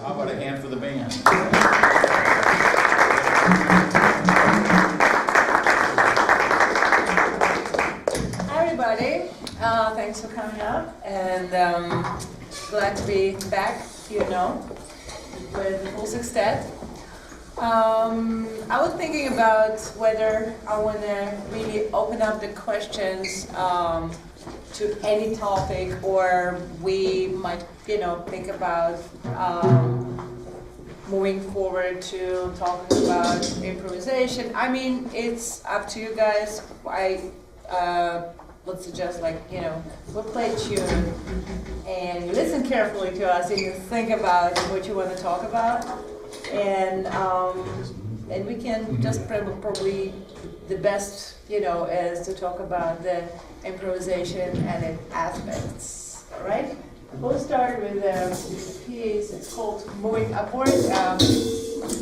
How about a hand for the band? Hi everybody, thanks for coming up, and glad to be back, with the full sextet. I was thinking about whether I want to really open up the questions to any topic, or we might, think about moving forward to talking about improvisation. I mean, it's up to you guys. I would suggest, we'll play a tune and you listen carefully to us and you think about what you want to talk about, and we can just probably the best, is to talk about the improvisation and its aspects. All right. We'll start with a piece. It's called "Moving Upward."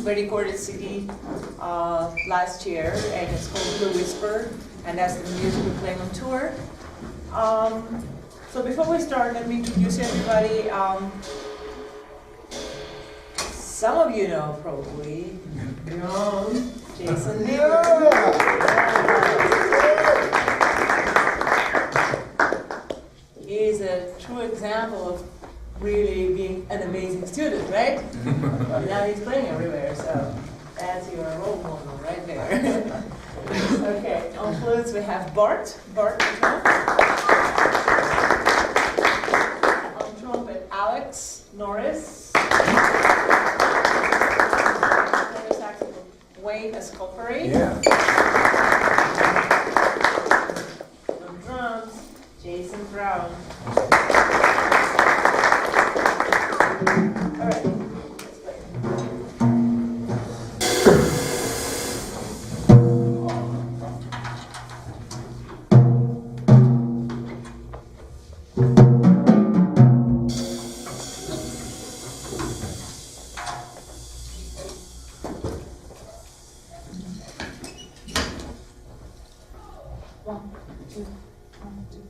We recorded CD last year, and it's called "Blue Whisper," and that's the music we're playing on tour. So before we start, let me introduce everybody. Some of you know probably Jason He's a true example of really being an amazing student, right? Now he's playing everywhere, so that's your role model right there. Okay, on flutes we have Bart on trumpet, Alex Norris. Tenor saxophone, Wayne Escoffery. Yeah. On drums, Jason Brown. All right, let's play. One, two, one, two.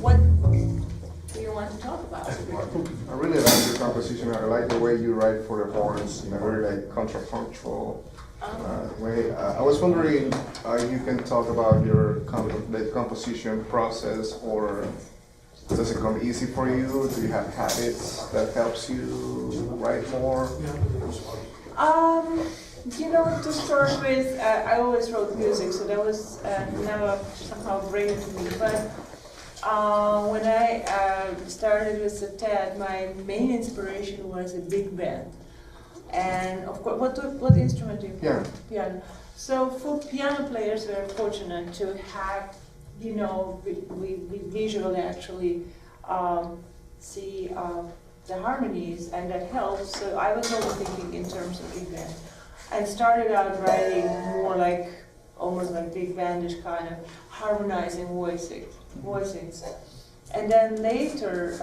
what do you want to talk about? I really like your composition. I like the way you write for the horns in a very like contrapunctual way. I was wondering, you can talk about your the composition process, or does it come easy for you? Do you have habits that helps you write more? To start with, I always wrote music, so that was never somehow bring it to me. But when I started with septet, my main inspiration was a big band. And of course, what instrument do you play? Piano. So for piano players, we're fortunate to have, we visually actually see the harmonies, and that helps. So I was always thinking in terms of big band. And started out writing more like, almost like big bandish kind of harmonizing voicings. And then later,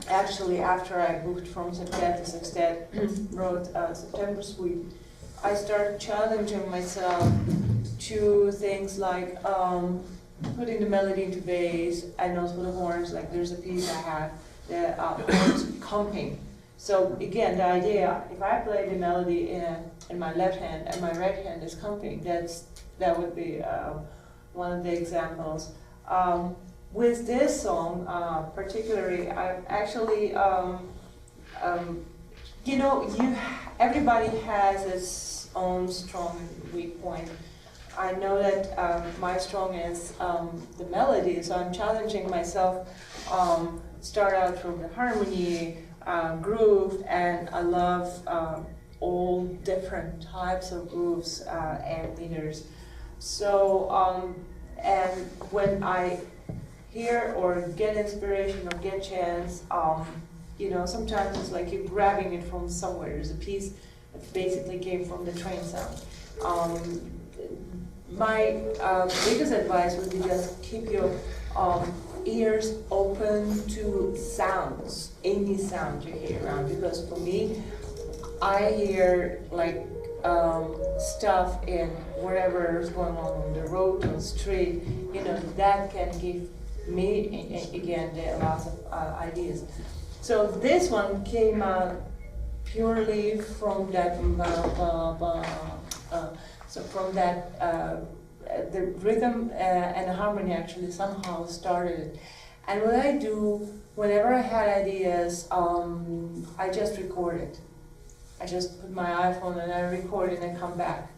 actually after I moved from septet to sextet, wrote September Suite, I started challenging myself to things like putting the melody into bass, and also the horns. Like there's a piece I have that horns comping. So again, the idea, if I play the melody in my left hand and my right hand is comping, that would be one of the examples. With this song, particularly, I actually, everybody has its own strong and weak point. I know that my strong is the melody, so I'm challenging myself, start out from the harmony, groove, and I love all different types of grooves and meters. So, and when I hear or get inspiration or get chance, sometimes it's like you're grabbing it from somewhere. There's a piece that basically came from the train sound. My biggest advice would be just keep your ears open to sounds, any sound you hear around, because for me, I hear like stuff in whatever is going on the road, on the street, that can give me, again, lots of ideas. So this one came out purely from that, the rhythm and the harmony actually somehow started it. And what I do, whenever I had ideas, I just record it. I just put my iPhone and I record it and come back.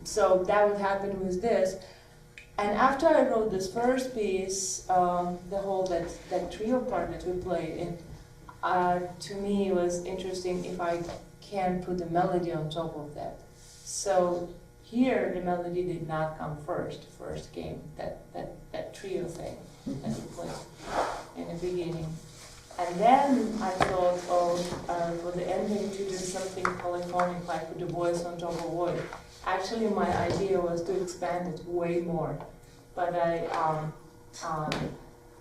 So that would happen with this. And after I wrote this first piece, the whole that trio part that we played in, to me it was interesting if I can put the melody on top of that. So here the melody did not come first. First came that trio thing that we played in the beginning. And then I thought of for the ending to do something polyphonic, like put the voice on top of voice. Actually, my idea was to expand it way more, but I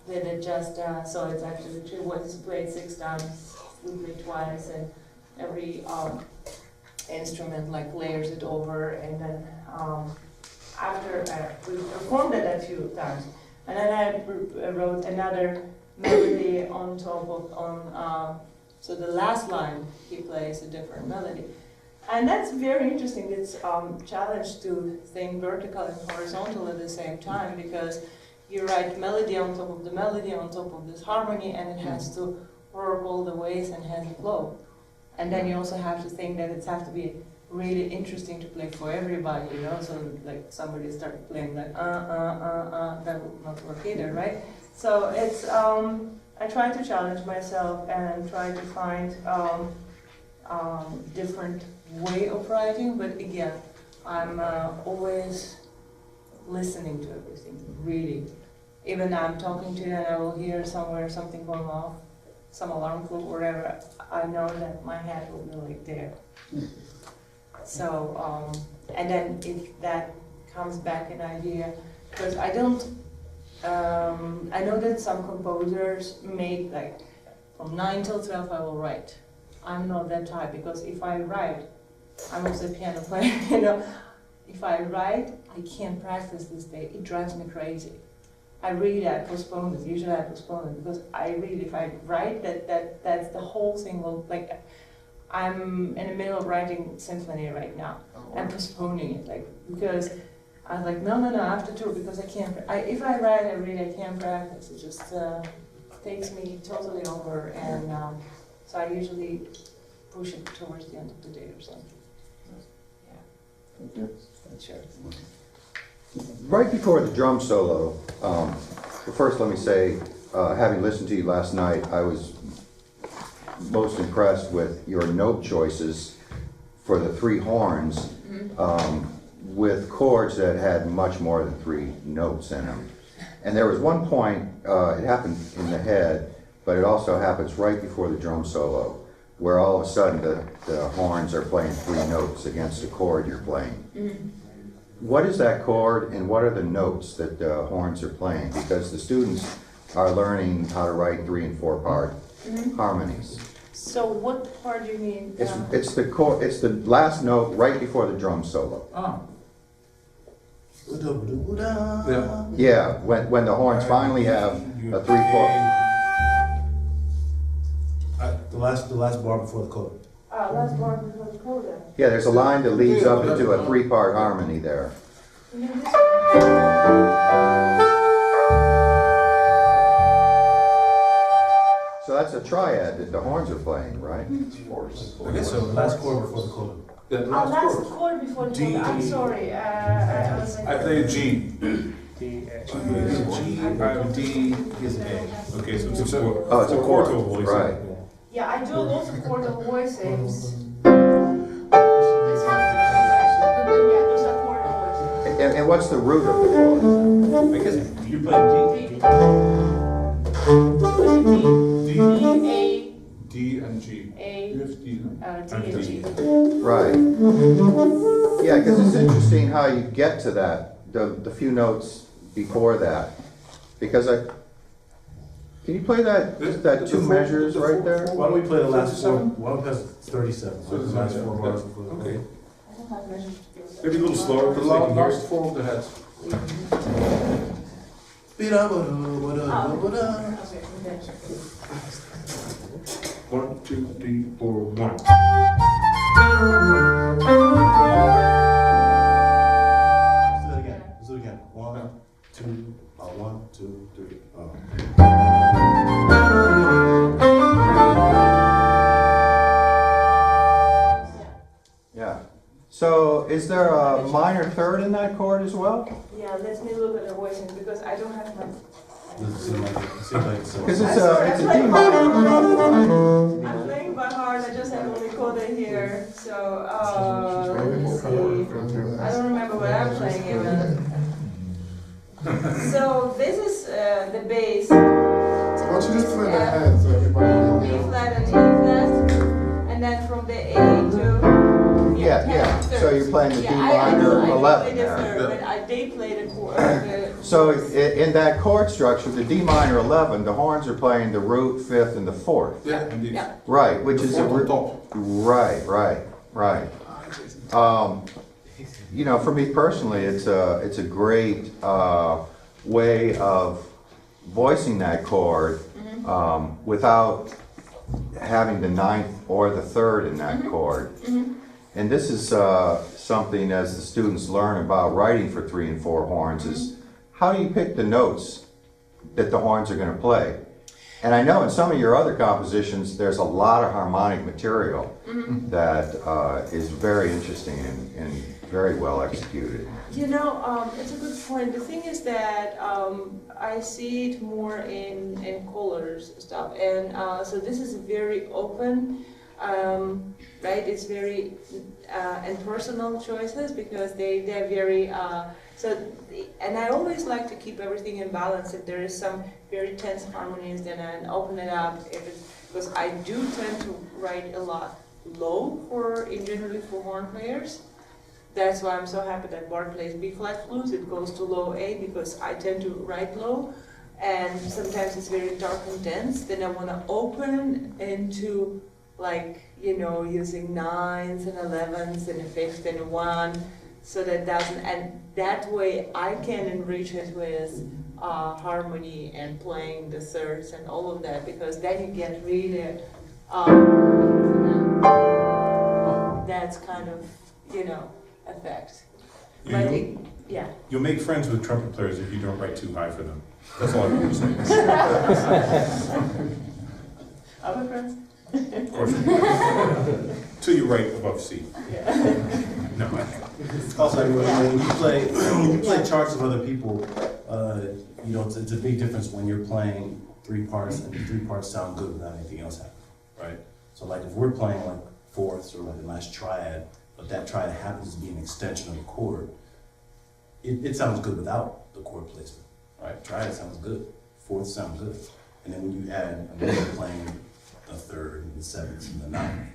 did it just so it's actually two voices played 6 times, we play twice, and every instrument like layers it over, and then after we performed it a few times, and then I wrote another melody on top of so the last line he plays a different melody. And that's very interesting. It's challenge to think vertical and horizontal at the same time, because you write melody on top of the melody on top of this harmony, and it has to work all the ways and has a flow. And then you also have to think that it has to be really interesting to play for everybody, so like somebody started playing like that would not work either, right? So it's I try to challenge myself and try to find different way of writing, but again, I'm always listening to everything, really. Even I'm talking to you and I will hear somewhere something going off, some alarm clock, whatever, I know that my head will be like there. So, and then if that comes back an idea, because I don't, I know that some composers make like from 9 till 12 I will write. I'm not that type, because if I write, I'm also a piano player, if I write, I can't practice this day. It drives me crazy. I postpone it. Usually I postpone it because I read, if I write, that's the whole thing will, like, I'm in the middle of writing symphony right now. I'm postponing it, like, because I was like, no, I have to do it because I can't, if I write, I read, I can't practice. It just takes me totally over, and so I usually push it towards the end of the day or something. Yeah. Thank you. Sure. Right before the drum solo, first let me say, having listened to you last night, I was most impressed with your note choices for the three horns, with chords that had much more than three notes in them. And there was one point, it happened in the head, but it also happens right before the drum solo, where all of a sudden the horns are playing three notes against the chord you're playing. What is that chord, and what are the notes that the horns are playing? Because the students are learning how to write 3 and 4 part harmonies. So what part do you mean? It's the chord. It's the last note right before the drum solo. Yeah. Yeah, when the horns finally have a 3/4. The last bar before the chord. Last bar before the coda. Yeah, there's a line that leads up into a 3-part harmony there. So that's a triad that the horns are playing, right? I guess so. The last chord before the chord. Yeah, the Last last chord. chord before the D. coda. I'm sorry. I was like, I play G. G, D is A. Okay, so it's a chord. Oh, it's a chord. chord voice. Right. yeah, I do lots of chordal voicings. And what's the root of the chord? I guess you play D. D, D and G. A, You have D, no? D, and G. Right. Yeah, because it's interesting how you get to that, the few notes before that. Because can you play that, just that 2 measures right there? Why don't we play the last 4? Why don't we play 37? So the it's last 4 bars before the Okay. chord. I don't have measures to do that. Maybe a little slower, The because they can hear last it. 4 of the heads. Okay, okay. 1, 2, 3, 4, 1. Let's do that again. Let's do it again. 1, 2, 1, 2, 3. Yeah. So is there a minor third in that chord as well? Yeah, let me look at the voicing because I don't have my. Does it seem like it's Because I'm it's sorry, a D I'm minor. I'm playing by heart. I just have only coda here. So, let me see. I don't remember what I'm playing even. So this is the bass. So why don't you just play the head so everybody can B hear? flat and E flat, and then from the A to Yeah. So you're playing the D I minor play 11 the there. third, but they play the chord. So in that chord structure, the D minor 11, the horns are playing the root, 5th, and the 4th. Yeah, indeed. Yeah. Right, which is a Fourth on top. right. You know, for me personally, it's a great way of voicing that chord without having the 9th or the 3rd in that chord. And this is something as the students learn about writing for 3 and 4 horns is how do you pick the notes that the horns are going to play? And I know in some of your other compositions, there's a lot of harmonic material that is very interesting and very well executed. You know, it's a good point. The thing is that I see it more in colors stuff, and so this is very open, right? It's very and personal choices because they're very so. And I always like to keep everything in balance. If there is some very tense harmonies, then I open it up. If it's because I do tend to write a lot low generally for horn players. That's why I'm so happy that Bart plays B flat flutes. It goes to low A because I tend to write low, and sometimes it's very dark and dense. Then I want to open into using 9s and 11s and a 5th and a 1, so that doesn't, and that way I can enrich it with harmony and playing the thirds and all of that, because then you get really that's kind of, effect. But I think, yeah. You'll make friends with trumpet players if you don't write too high for them. That's all I'm gonna say. Other friends? Of course. Till you write above C. No, Also, when you play charts of other people, it's a big difference when you're playing 3 parts and the 3 parts sound good without anything else happening, right? So like if we're playing like fourths or like a nice triad, but that triad happens to be an extension of a chord, it sounds good without the chord placement, right? Triad sounds good, fourths sound good, and then when you add Amina playing the third, and the seventh, and the ninth,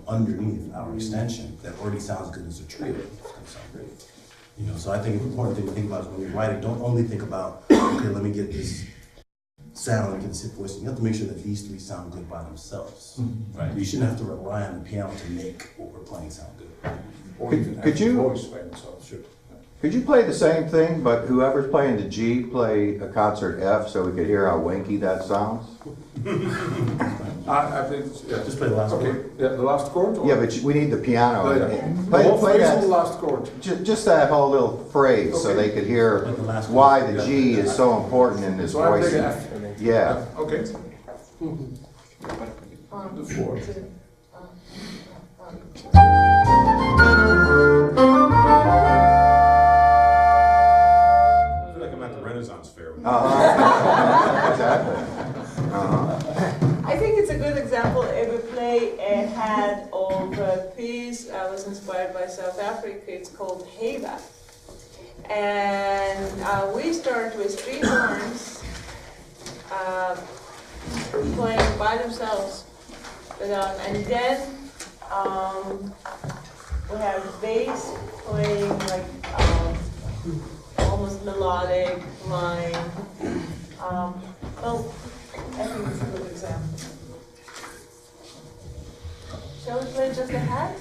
underneath our extension, that already sounds good as a trio. It's gonna sound great. So I think the important thing to think about is when you're writing, don't only think about, okay, let me get this sound and get this hip voice. You have to make sure that these 3 sound good by themselves, right? You shouldn't have to rely on the piano to make what we're playing sound good. or Could- even have could the you- voice by themselves, sure. Could you play the same thing, but whoever's playing the G, play a concert F so we could hear how wanky that sounds? I think, yeah. Just play the last Okay, chord. yeah, the last chord? Or? Yeah, but we need the piano. The Play, whole play phrase or the that, last chord? just that whole little phrase so Okay. they could hear Like the last chord. why the G is so important in this So I'm voice. taking F. Yeah. Okay. The 4. I feel like I'm at the Renaissance Fair. Exactly. I think it's a good example if we play a head of a piece I was inspired by South Africa. It's called Heva. And we start with 3 horns playing by themselves. And then we have bass playing like almost melodic line. Well, I think it's a good example. Shall we play just a hat?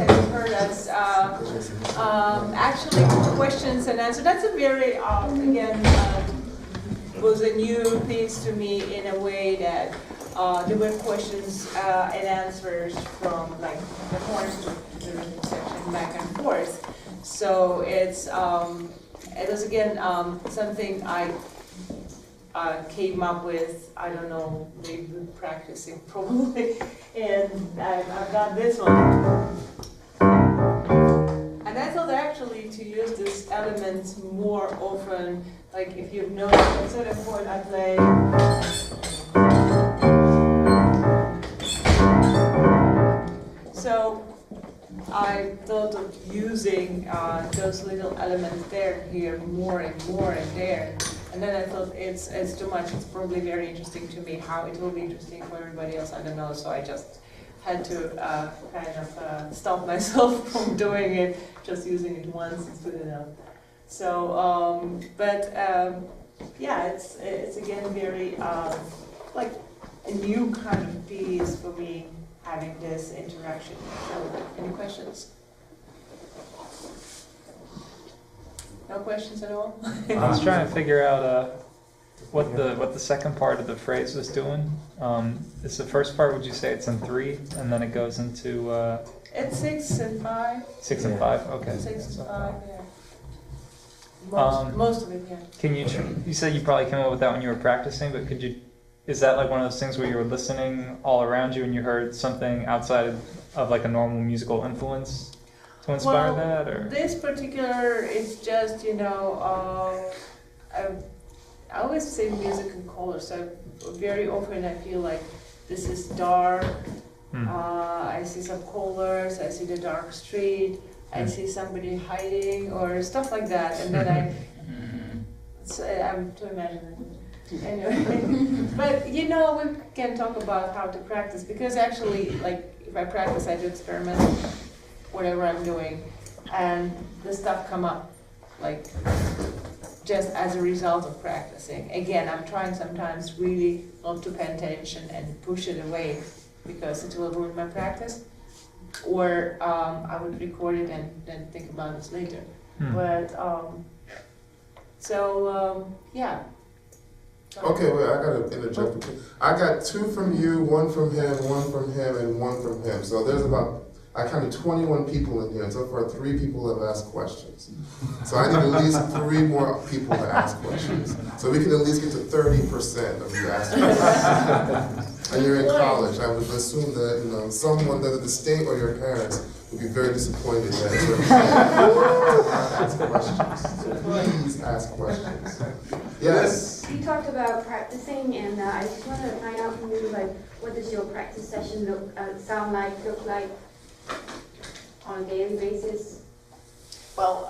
have you heard us, actually questions and answers. That's a very, again, was a new piece to me in a way that there were questions and answers from like the horns to the rhythm section back and forth. So it was again something I came up with, I don't know, maybe practicing probably, and I've got this one. And I thought actually to use this element more often, like if you've noticed at a certain point I play. So I thought of using those little elements there, here, more and there. And then I thought it's too much. It's probably very interesting to me. How it will be interesting for everybody else, I don't know. So I just had to kind of stop myself from doing it. Just using it once is good enough. So, yeah, it's again very like a new kind of piece for me, having this interaction. So, any questions? No questions at all? I was trying to figure out what the second part of the phrase was doing. Is the first part, would you say it's in 3, and then it goes into... It's 6 and 5. 6 and 5, okay. 6 and 5, yeah. Um, Most of it, yeah. Can you said you probably came up with that when you were practicing, but is that like one of those things where you were listening all around you and you heard something outside of like a normal musical influence to inspire that, or? This particular is just, I always say music in color, so very often I feel like this is dark, I see some colors, I see the dark street, I see somebody hiding or stuff like that, and then I'm too imaginative. Anyway, but we can talk about how to practice, because actually, like, if I practice, I do experiment, whatever I'm doing, and the stuff come up, like, just as a result of practicing. Again, I'm trying sometimes really not to pay attention and push it away, because it will ruin my practice, or I would record it and then think about it later. But, yeah. Okay, wait, I gotta interject. I got 2 from you, 1 from him, 1 from him, and 1 from him. So there's about, I counted 21 people in here, and so far 3 people have asked questions. So I need at least 3 more people to ask questions. So we can at least get to 30% of you asking questions. And you're in college, I would assume that, someone, whether the state or your parents, would be very disappointed that you're ask questions. So please ask questions. Yes? You talked about practicing, and I just wanted to find out from you, like, what does your practice session look like on a daily basis? Well,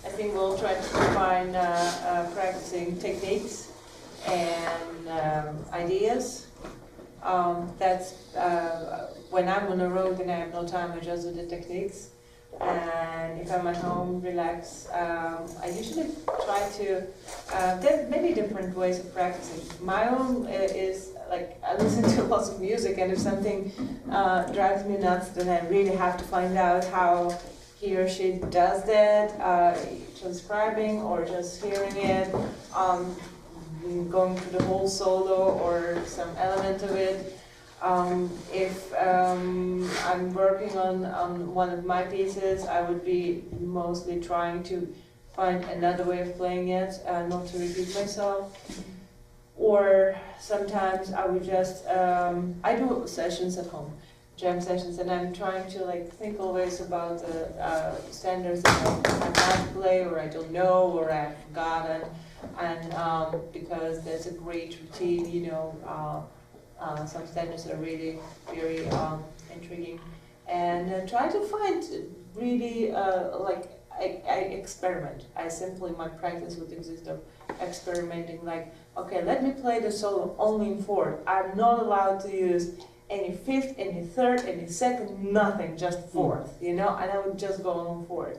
I think we'll try to combine practicing techniques and ideas. That's when I'm on the road and I have no time, I just do the techniques. And if I'm at home, relax. I usually try to, there are many different ways of practicing. My own is, like, I listen to lots of music, and if something drives me nuts, then I really have to find out how he or she does that, transcribing or just hearing it, going through the whole solo or some element of it. If I'm working on one of my pieces, I would be mostly trying to find another way of playing it, not to repeat myself. Or sometimes I would just, I do sessions at home, jam sessions, and I'm trying to think always about the standards that I can't play, or I don't know, or I've forgotten. And because there's a great routine, some standards are really very intriguing, and try to find really I experiment. My practice would exist of experimenting, okay, let me play the solo only in 4th. I'm not allowed to use any 5th, any 3rd, any 2nd, nothing, just 4th, and I would just go on 4th.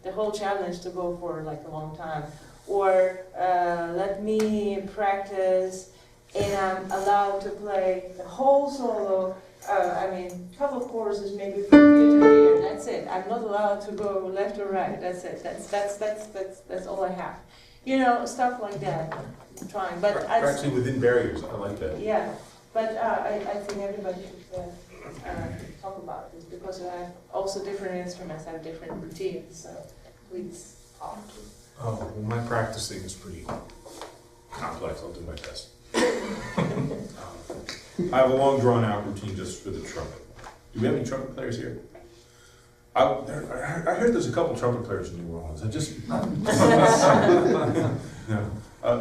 The whole challenge to go for a long time. Or let me practice and I'm allowed to play the whole solo I mean, couple choruses maybe from here to here, that's it. I'm not allowed to go left or right, that's it. That's all I have. You know, stuff like that, I'm trying, but We're actually within barriers, I like that. yeah, but I think everybody should talk about this, because I have also different instruments, have different routines, so please talk. Oh, well, my practicing is pretty complex, I'll do my best. I have a long drawn out routine just for the trumpet. Do we have any trumpet players here? I heard there's a couple trumpet players in New Orleans. I just no.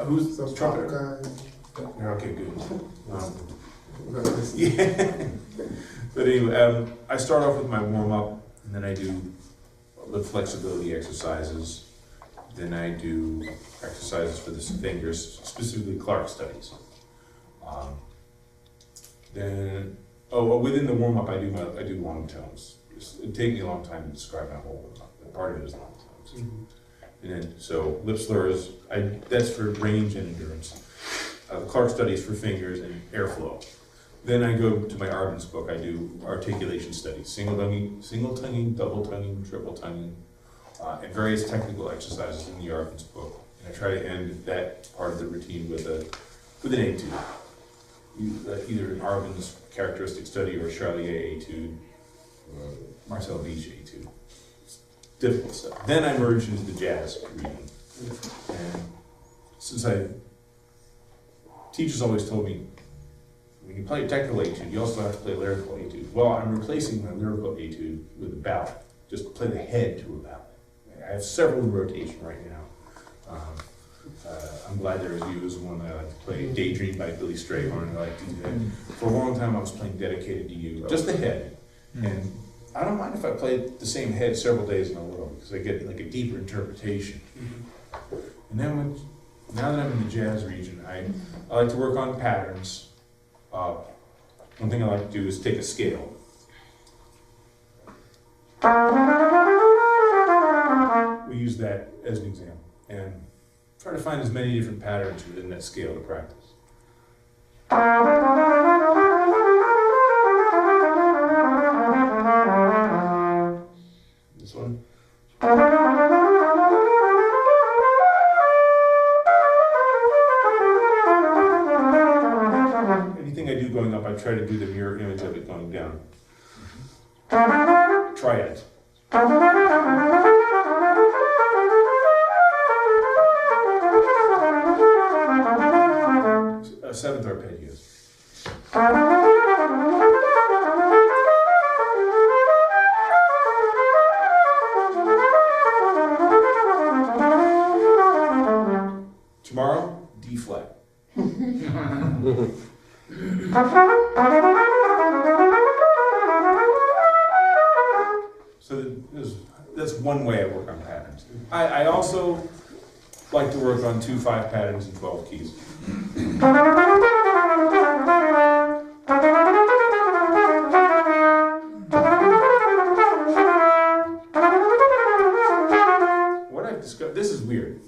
Who's So trumpet guys. Okay, good. We're gonna listen. Yeah. But anyway, I start off with my warm up, and then I do the flexibility exercises. Then I do exercises for the fingers, specifically Clark studies. Then, within the warm up, I do long tones. It takes me a long time to describe my whole warm up. Part of it is long tones. And then, so lip slurs, that's for range and endurance. Clark studies for fingers and airflow. Then I go to my Arben's book. I do articulation studies, single tonguing, double tonguing, triple tonguing, and various technical exercises in the Arben's book. And I try to end that part of the routine with an etude. Either an Arben's characteristic study or a Charlier etude, or Marcel Beach etude. It's difficult stuff. Then I merge into the jazz reading. And since teachers always told me, when you play a technical etude, you also have to play a lyrical etude. Well, I'm replacing my lyrical etude with a ballad. Just play the head to a ballad. I have several in rotation right now. I'm Glad There Was You is one that I like to play. Daydream by Billy Strayhorn, I like to do that. For a long time I was playing Dedicated to You, just the head. And I don't mind if I play the same head several days in a row, because I get like a deeper interpretation. And then now that I'm in the jazz region, I like to work on patterns. One thing I like to do is take a scale. We use that as an example, and try to find as many different patterns within that scale to practice. This one. Anything I do going up, I try to do the mirror image of it going down. Triads. Seventh arpeggios. Tomorrow, D flat. So that's one way I work on patterns. I also like to work on 2/5 patterns in 12 keys. What I've discovered, this is weird,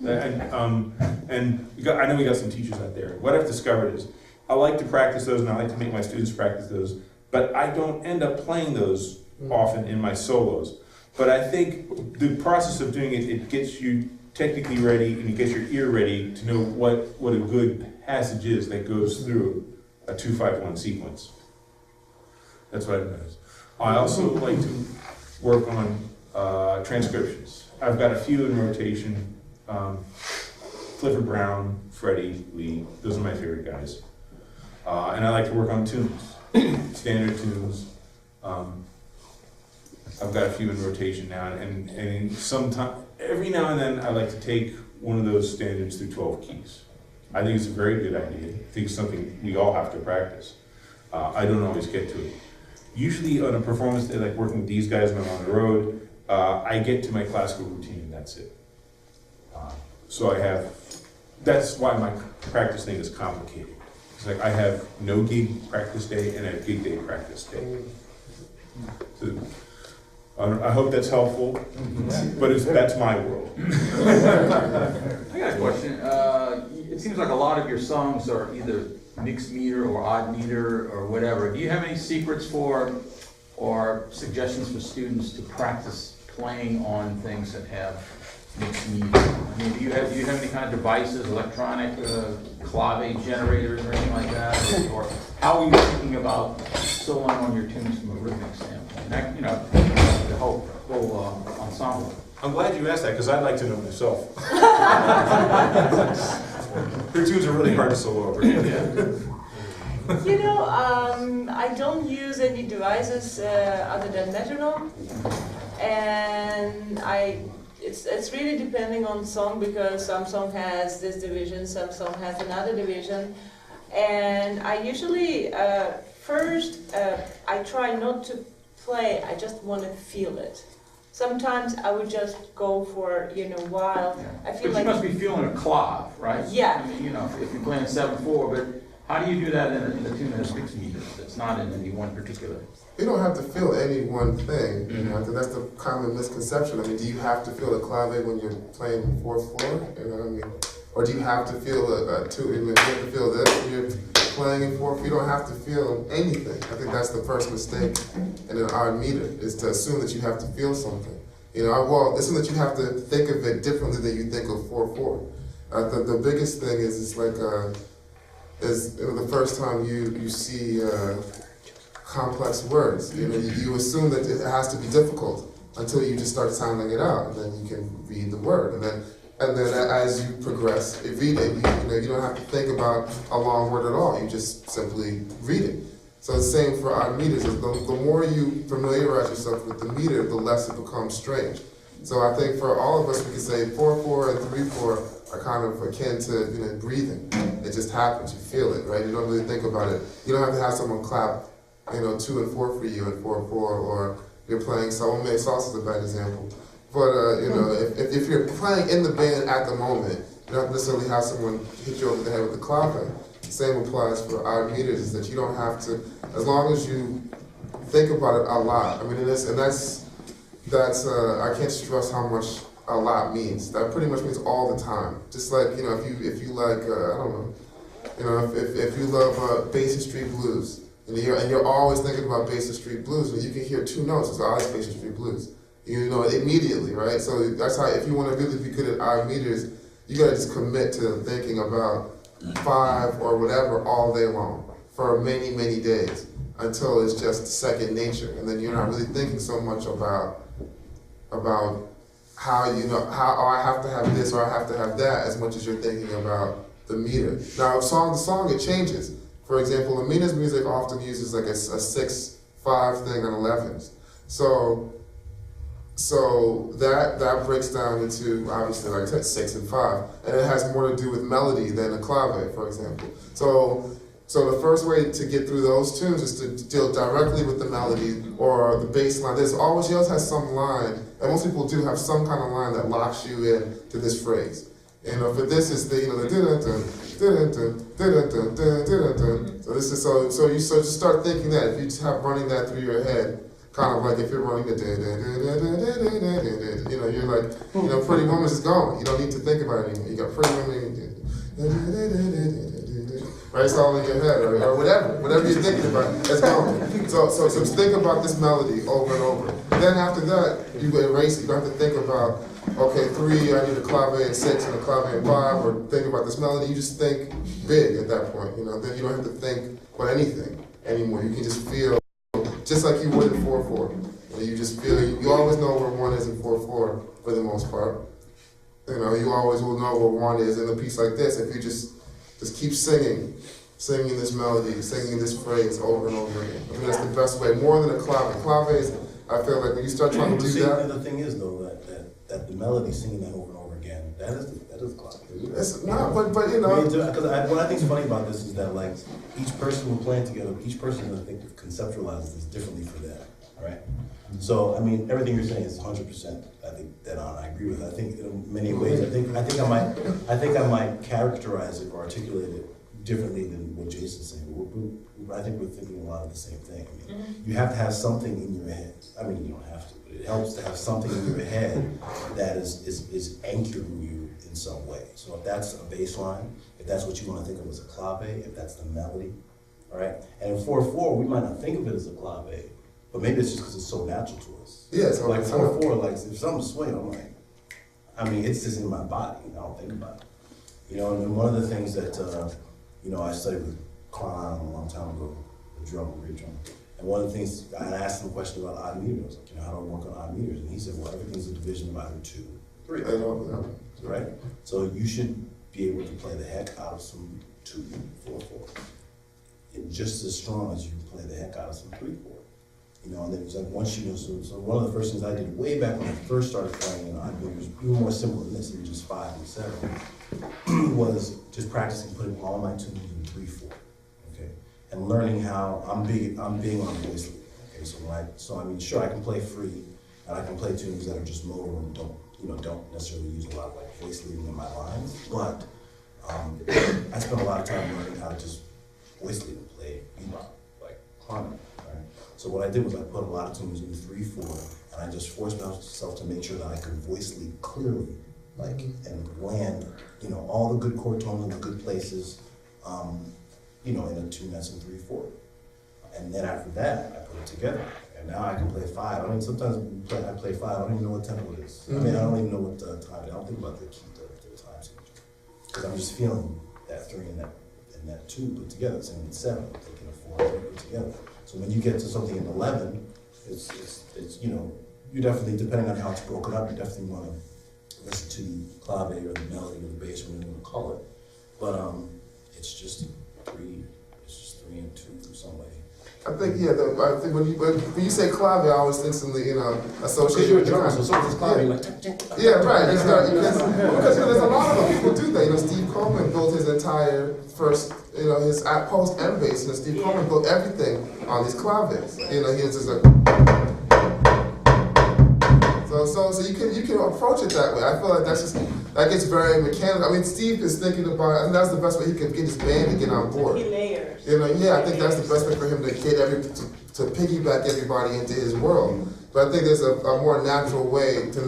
and I know we got some teachers out there. What I've discovered is I like to practice those, and I like to make my students practice those, but I don't end up playing those often in my solos. But I think the process of doing it, it gets you technically ready, and it gets your ear ready to know what a good passage is that goes through a 2/5-1 sequence. That's what I've noticed. I also like to work on transcriptions. I've got a few in rotation. Clifford Brown, Freddie, Lee, those are my favorite guys. And I like to work on tunes, standard tunes. I've got a few in rotation now, and sometime, every now and then I like to take one of those standards through 12 keys. I think it's a very good idea. I think it's something we all have to practice. I don't always get to it. Usually on a performance day, like working with these guys when I'm on the road, I get to my classical routine and that's it. So that's why my practice thing is complicated. It's like I have no gig practice day and I have gig day practice day. So, I hope that's helpful, but that's my world. I got a question. It seems like a lot of your songs are either mixed meter or odd meter or whatever, do you have any secrets for, or suggestions for students to practice playing on things that have mixed meter? I mean, do you have any kind of devices, electronic clave generators or anything like that? Or how are you thinking about soloing on your tunes from a rhythmic standpoint? That, you know, the whole ensemble. I'm glad you asked that, because I'd like to know myself. Their tunes are really hard to solo over. You know, I don't use any devices other than metronome, and it's really depending on song, because some song has this division, some song has another division, and I usually first I try not to play. I just want to feel it. Sometimes I would just go for, you know, wild. I feel But like you must be feeling a clave, right? Yeah. I mean, you know, if you're playing 7/4, but how do you do that in a tune that has 6 meters? That's not in any one particular. You don't have to feel any one thing. You know, I think that's the common misconception. I mean, do you have to feel the clave when you're playing 4/4? You know what I mean? Or do you have to feel a 2? You have to feel this when you're playing in 4/4? You don't have to feel anything. I think that's the first mistake in an odd meter, is to assume that you have to feel something. You know, well, assume that you have to think of it differently than you think of 4/4. The biggest thing is, it's like is, you know, the first time you see complex words. You know, you assume that it has to be difficult until you just start sounding it out, and then you can read the word. And then as you progress, read it. You don't have to think about a long word at all. You just simply read it. So the same for odd meters. The more you familiarize yourself with the meter, the less it becomes strange. So I think for all of us, we could say 4/4 and 3/4 are kind of akin to, you know, breathing. It just happens. You feel it, right? You don't really think about it. You don't have to have someone clap, you know, 2 and 4 for you and 4/4, or you're playing salsa. Salsa is a bad example. But you know, if you're playing in the band at the moment, you don't necessarily have someone hit you over the head with the clave. The same applies for odd meters, is that you don't have to, as long as you think about it a lot. I mean, that's I can't stress how much a lot means. That pretty much means all the time. Just like, you know, if you like, I don't know, you know, if you love Basin Street Blues, and you're always thinking about Basin Street Blues, and you can hear 2 notes, it's always Basin Street Blues. You know it immediately, right? So that's how, if you want to really be good at odd meters, you gotta just commit to thinking about 5 or whatever all day long for many, many days, until it's just second nature, and then you're not really thinking so much about how, you know, oh, I have to have this or I have to have that, as much as you're thinking about the meter. Now, song to song, it changes. For example, Amina's music often uses like a 6/5 thing on 11s. So that breaks down into, obviously, like I said, 6 and 5, and it has more to do with melody than a clave, for example. So the first way to get through those tunes is to deal directly with the melody or the bass line. She always has some line, and most people do have some kind of line that locks you in to this phrase. You know, for this is the, you know, the dun-dun-dun, dun-dun-dun, dun-dun-dun, dun-dun-dun. So this is so you just start thinking that. If you just have running that through your head, kind of like if you're running the you know, you're like, you know, Pretty Woman is gone. You don't need to think about it anymore. You got Pretty Woman, right? It's all in your head, or whatever you're thinking about, it's gone. So think about this melody over and over. Then after that, you erase it. You don't have to think about, okay, 3, I need a clave and 6 and a clave and 5, or think about this melody. You just think big at that point, you know. Then you don't have to think about anything anymore. You can just feel, just like you would in 4/4. You just feel, you always know where 1 is in 4/4 for the most part. You know, you always will know where 1 is in a piece like this if you just keep singing this melody, singing this phrase over and over again. I mean, that's the best way, more than a clave. Clave is, I feel like when you start trying to do that. The thing is though, that the melody, singing that over and over again, that is clave. It's not, but you know. Because what I think is funny about this is that, like, each person we're playing together, each person I think conceptualizes this differently for them, right? So I mean, everything you're saying is 100%. I think dead on. I agree with it. I think in many ways, I think I might characterize it or articulate it differently than what Jason's saying. I think we're thinking a lot of the same thing. I mean, you have to have something in your head. I mean, you don't have to, but it helps to have something in your head that is anchoring you in some way. So if that's a bass line, if that's what you want to think of as a clave, if that's the melody, all right? And in 4/4, we might not think of it as a clave, but maybe it's just because it's so natural to us. Yeah, it's Like 4/4, like if something's swinging, I'm like, I mean, it's just in my body. I don't think about it. You know, and one of the things that, you know, I studied with Klein a long time ago, the drummer, great drummer. And one of the things, I asked him a question about odd meters. I was like, you know, how do I work on odd meters? And he said, well, everything's a division of either 2, 3. Right? So you should be able to play the heck out of some 2, 4/4. And just as strong as you can play the heck out of some 3/4. You know, and then it was like, once you know, so one of the first things I did way back when I first started playing in odd meters, even more simple than this, it was just 5 and 7, was just practicing putting all my tunes in 3/4, okay? And learning how, I'm big on voice leading, okay? So I mean, sure, I can play free, and I can play tunes that are just modal and don't necessarily use a lot of like voice leading in my lines, but I spent a lot of time learning how to just voice lead and play bebop, like harmony. So what I did was I put a lot of tunes in 3/4, and I just forced myself to make sure that I could voice lead clearly, like, and land, you know, all the good chord tones in the good places, you know, in a tune that's in 3/4. And then after that, I put it together, and now I can play 5. I mean, sometimes I play 5, I don't even know what tempo it is. I mean, I don't even know what time, I don't think about the key, the time signature. Because I'm just feeling that 3 and that 2 put together, same with 7, taking a 4 and 3 put together. So when you get to something in 11, it's you know, you definitely, depending on how it's broken up, you definitely want to listen to the clave or the melody or the bass, whatever you want to call it. But it's just 3 and 2 some way. I think, yeah, I think when you say clave, I always instantly, you know, associate Because you're a with the drummer, kind so of- someone's clave, yeah. you're like, Yeah, right. Because you know, there's a lot of people do that. You know, Steve Coleman built his entire first, you know, his post and bass. You know, Steve Coleman built everything on these claves. You know, he was just like. So you can approach it that way. I feel like that gets very mechanical. I mean, Steve is thinking about. I think that's the best way he can get his band to get on board. Layers. You know, yeah, I think that's the best way for him to get to piggyback everybody into his world. But I think there's a more natural way to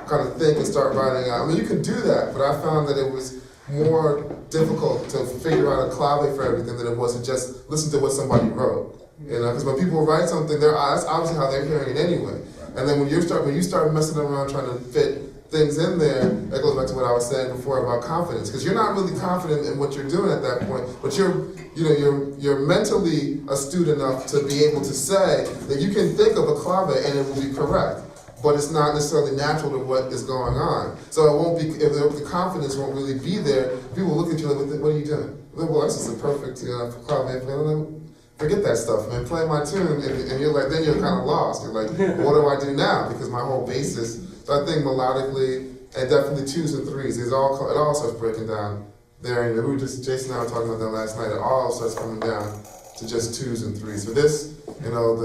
kind of think and start writing out. I mean, you can do that, but I found that it was more difficult to figure out a clave for everything than it was to just listen to what somebody wrote. You know, because when people write something, that's obviously how they're hearing it anyway. And then when you start messing around trying to fit things in there, that goes back to what I was saying before about confidence. Because you're not really confident in what you're doing at that point, but you're mentally astute enough to be able to say that you can think of a clave and it will be correct, but it's not necessarily natural to what is going on. So it won't be, if the confidence won't really be there, people look at you like, what are you doing? Well, this is a perfect clave. Forget that stuff, man. Play my tune, and you're like, then you're kind of lost. You're like, what do I do now? Because my whole basis. So I think melodically, and definitely 2s and 3s, it all starts breaking down there. And Jason and I were talking about that last night. It all starts coming down to just 2s and 3s. For this, you know,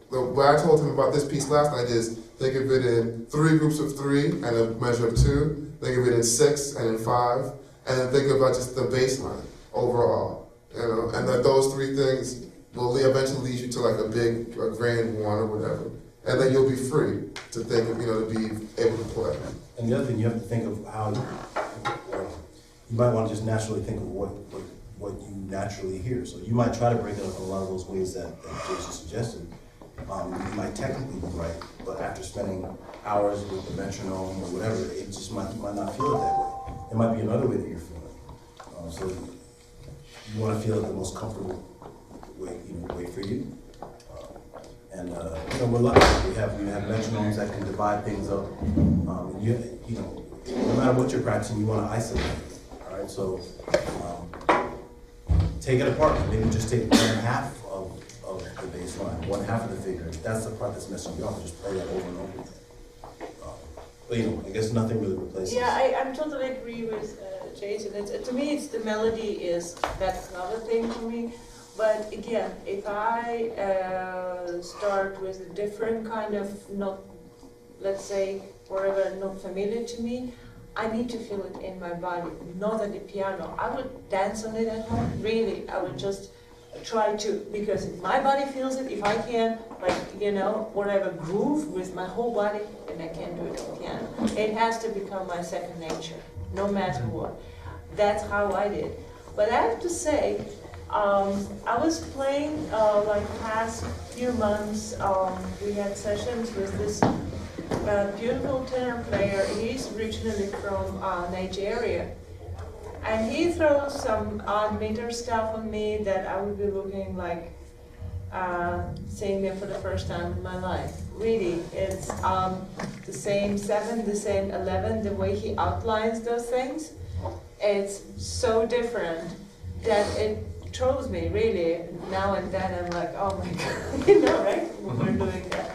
what I told him about this piece last night is think of it in 3 groups of 3 and a measure of 2. Think of it in 6 and in 5, and then think about just the bass line overall. You know, and that those 3 things will eventually lead you to like a grand one or whatever. And then you'll be free to think of, you know, to be able to play. And the other thing, you have to think of how you might want to just naturally think of what you naturally hear. So you might try to break it up in a lot of those ways that Jason suggested. You might technically be right, but after spending hours with the metronome or whatever, it just might not feel it that way. It might be another way that you're feeling. So you want to feel it the most comfortable way for you. And you know, we're lucky. We have metronomes that can divide things up. You know, no matter what you're practicing, you want to isolate it. All right, so take it apart. Maybe just take 1/2 of the bass line, 1/2 of the figure. If that's the part that's messing you up, just play that over and over again. But you know, I guess nothing really replaces. Yeah, I totally agree with Jason. To me, it's the melody is that another thing for me. But again, if I start with a different kind of, not, let's say, whatever, not familiar to me, I need to feel it in my body, not at the piano. I would dance on it at home, really. I would just try to, because if my body feels it, if I can, like, you know, whatever groove with my whole body, then I can do it on piano. It has to become my second nature, no matter what. That's how I did. But I have to say, I was playing like past few months, we had sessions with this beautiful tenor player. He's originally from Nigeria. And he throws some odd meter stuff on me that I would be looking like seeing them for the first time in my life. Really, it's the same 7, the same 11, the way he outlines those things. It's so different that it throws me, really. Now and then I'm like, oh my God, you know, right? We're doing that.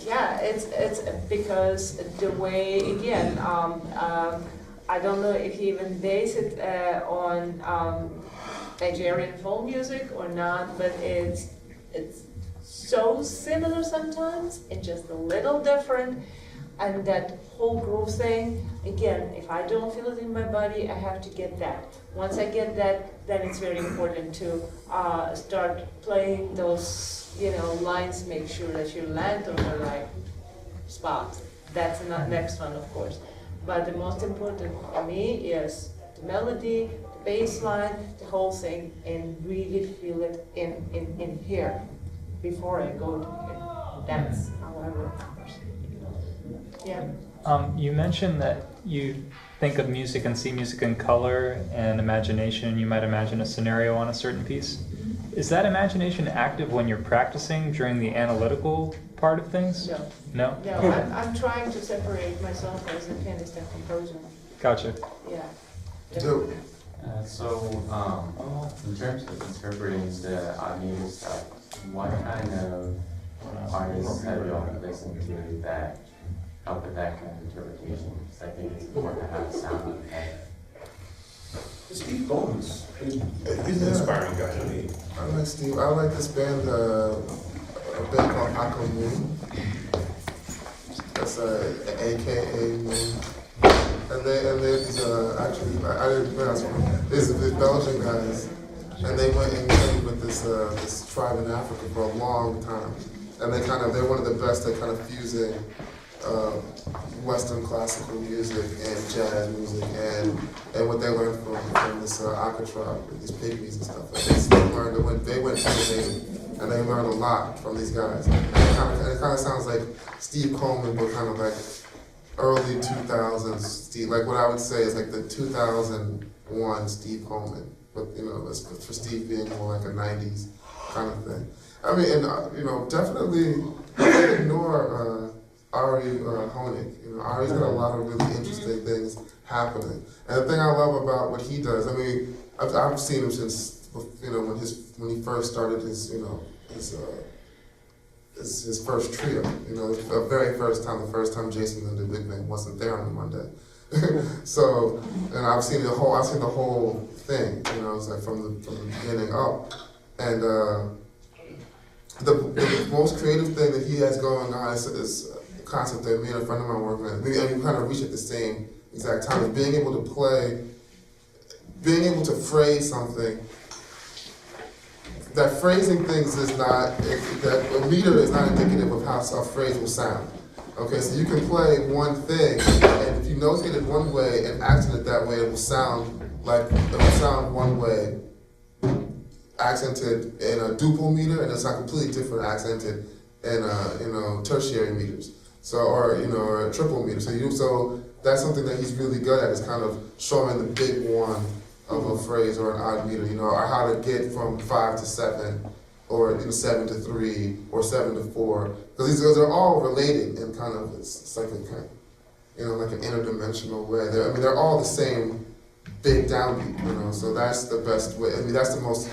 Yeah, it's because the way, again, I don't know if he even based it on Nigerian folk music or not, but it's so similar sometimes and just a little different. And that whole groove thing, again, if I don't feel it in my body, I have to get that. Once I get that, then it's very important to start playing those, you know, lines, make sure that you land on the right spot. That's the next one, of course. But the most important for me is the melody, the bass line, the whole thing, and really feel it in here before I go to dance, however, of course. Yeah. You mentioned that you think of music and see music in color and imagination. You might imagine a scenario on a certain piece. Is that imagination active when you're practicing during the analytical part of things? No. No? No, Okay. I'm trying to separate myself as a pianist and composer. Gotcha. Yeah. Do- In terms of interpreting the Amina stuff, what kind of artists have you all listened to that help with that kind of interpretation? Because I think it's important to have a sound on the head. Steve Coleman's, he's an inspiring guy to me. I like Steve. I like this band, a band called Aqua Moon. That's AKA Moon. And they're these, actually, I didn't realize these Belgian guys, and they went and played with this tribe in Africa for a long time. And they're one of the best at kind of fusing Western classical music and jazz music and what they learned from this Aka tribe, these pygmies and stuff. And they went to the native, and they learned a lot from these guys. And it kind of sounds like Steve Coleman, but kind of like early 2000s Steve, like what I would say is like the 2001 Steve Coleman, but you know, for Steve being more like a 90s kind of thing. I mean, and you know, definitely don't ignore Ari Honig. You know, Ari's got a lot of really interesting things happening. And the thing I love about what he does, I mean, I've seen him since, you know, when he first started his, you know, his first trio. You know, the very first time Jason and the Big Band wasn't there on the Monday. So, and I've seen the whole thing. You know, it's like from the beginning up, and the most creative thing that he has going on is a concept that me and a friend of mine working on. And we kind of reach at the same exact time. Is being able to play, being able to phrase something. That phrasing things is not, that a meter is not indicative of how a phrase will sound. Okay, so you can play one thing, and if you notate it one way and accent it that way, it will sound one way, accented in a duple meter, and it's not completely different accented in tertiary meters. So, or a triple meter. So that's something that he's really good at, is kind of showing the big one of a phrase or an odd meter, or how to get from 5 to 7, or 7 to 3, or 7 to 4, because they're all related in kind of it's like a kind of, like an interdimensional way. They're all the same big downbeat, So that's the best way. That's the most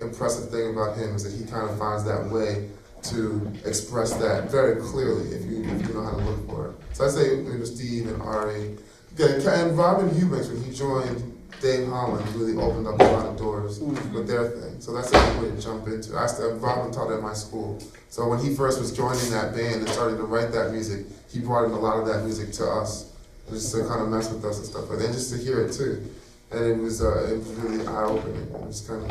impressive thing about him, is that he kind of finds that way to express that very clearly if you know how to look for it. So I say Steve and Ari, and Robin Eubanks, when he joined Dave Holland, really opened up a lot of doors with their thing. So that's a good way to jump into. Robin taught at my school. So when he first was joining that band and started to write that music, he brought in a lot of that music to us. just to kind of mess with us and stuff like that, and just to hear it too. And it was really eye-opening. It was kind of,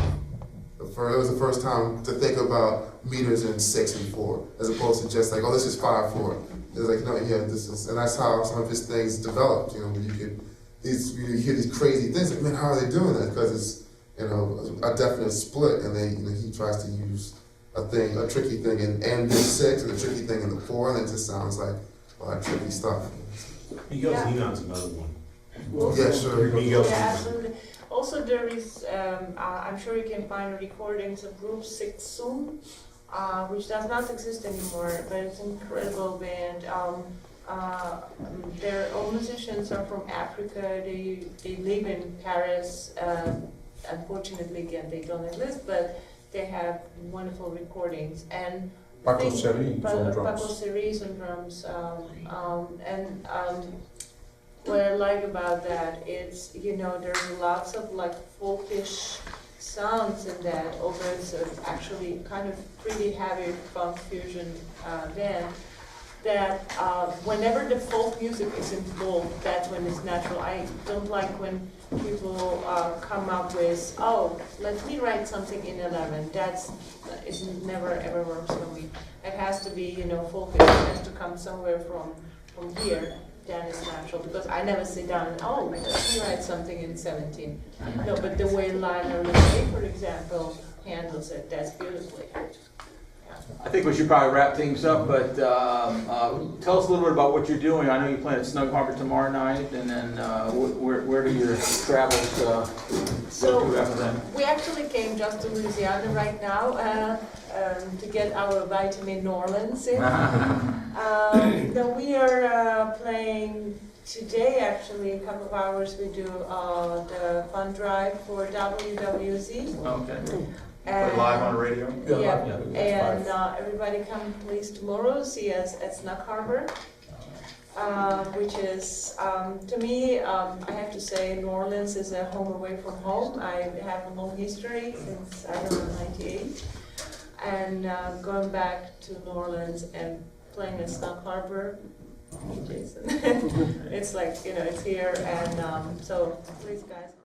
it was the first time to think about meters in 6 and 4, as opposed to just like, oh, this is 5/4. It's like, no, yeah, this is, and that's how some of his things developed. You know, when you hear these crazy things, like, man, how are they doing that? Because it's, you know, a definite split, and he tries to use a tricky thing in the 6 and a tricky thing in the 4, and it just sounds like a lot of tricky stuff. Miguel's Neon's another one. Yeah, sure. Miguel's Yeah, Neon. absolutely. Also, there is, I'm sure you can find recordings of Group 6 Zoom, which does not exist anymore, but it's an incredible band. Their all musicians are from Africa. They live in Paris. Unfortunately, again, they don't enlist, but they have wonderful recordings. And Paco Seri on drums. Paco Seri on drums. What I like about that is, you know, there's lots of like folkish sounds in that, although it's actually kind of pretty heavy funk fusion band. That whenever the folk music is involved, that's when it's natural. I don't like when people come up with, oh, let me write something in 11. That's never ever works for me. It has to be, you know, folkish. It has to come somewhere from here. Then it's natural, because I never sit down and, oh, let me write something in 17. No, but the way Lionel Richie, for example, handles it, that's beautifully. I think we should probably wrap things up, but tell us a little bit about what you're doing. I know you play at Snug Harbor tomorrow night, and then where do your travels go to after that? We actually came just to Louisiana right now to get our vitamin New Orleans in. Then we are playing today, actually, a couple of hours. We do the fund drive for WWZ. Okay. And, live on the radio? Yeah, and everybody come please tomorrow, see us at Snug Harbor, which is, to me, I have to say, New Orleans is a home away from home. I have a long history since, I don't know, 98. And going back to New Orleans and playing at Snug Harbor, Jason, it's like, you know, it's here, and so please, guys.